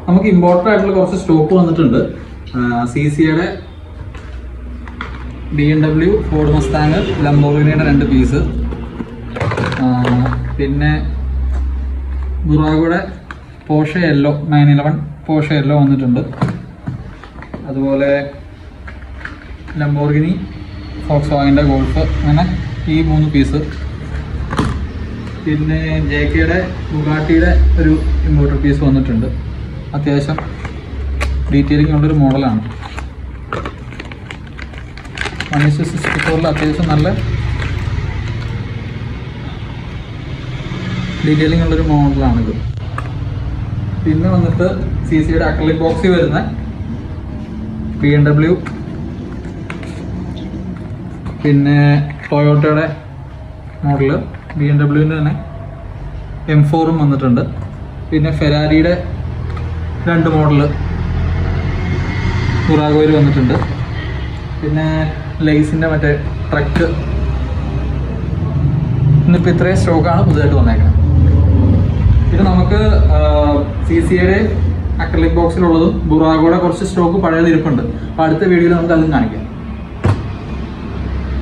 നമുക്ക് ഇമ്പോർട്ടൻ്റ് ആയിട്ടുള്ള കുറച്ച് സ്റ്റോക്ക് വന്നിട്ടുണ്ട്. CCയുടെ BMW, ഫോർഡ് മസ്താങ്, ലംബോർഗിനിയുടെ 2 പീസ്, പിന്നെ ബുറാഗോയുടെ പോർഷെ യെല്ലോ 911 പോർഷെ യെല്ലോ വന്നിട്ടുണ്ട്. അതുപോലെ ലംബോർഗിനി, ഫോക്സ്വാഗൻ്റെ ഗോൾഫ്, അങ്ങനെ ഈ 3 പീസ്. പിന്നെ JKയുടെ ബുഗാട്ടിയുടെ ഒരു ഇമ്പോർട്ടഡ് പീസ് വന്നിട്ടുണ്ട്. അത്യാവശ്യം ഡീറ്റെയിലിംഗ് ഉള്ളൊരു മോഡലാണ്. 1:64 അത്യാവശ്യം നല്ല ഡീറ്റെയിലിംഗ് ഉള്ളൊരു മോഡലാണിത്. പിന്നെ വന്നിട്ട് CCയുടെ അക്രിലിക് ബോക്സിൽ വരുന്ന BMW, പിന്നെ ടൊയോട്ടയുടെ മോഡല്, BMWൻ്റെ തന്നെ M4 വന്നിട്ടുണ്ട്. പിന്നെ ഫെരാരിയുടെ 2 മോഡല് ബുറാഗോയിൽ വന്നിട്ടുണ്ട്. പിന്നെ ലെയ്സിൻ്റെ മറ്റേ ട്രക്ക്. ഇന്നിപ്പോൾ ഇത്രയും സ്റ്റോക്കാണ് പുതുതായിട്ട് വന്നേക്കുന്നത്. പിന്നെ നമുക്ക് CCയുടെ അക്രിലിക് ബോക്സിലുള്ളതും ബുറാഗോയുടെ കുറച്ച് സ്റ്റോക്ക് പഴയതിരിപ്പുണ്ട്. അപ്പോൾ അടുത്ത വീഡിയോയിൽ നമുക്ക് അതും കാണിക്കാം.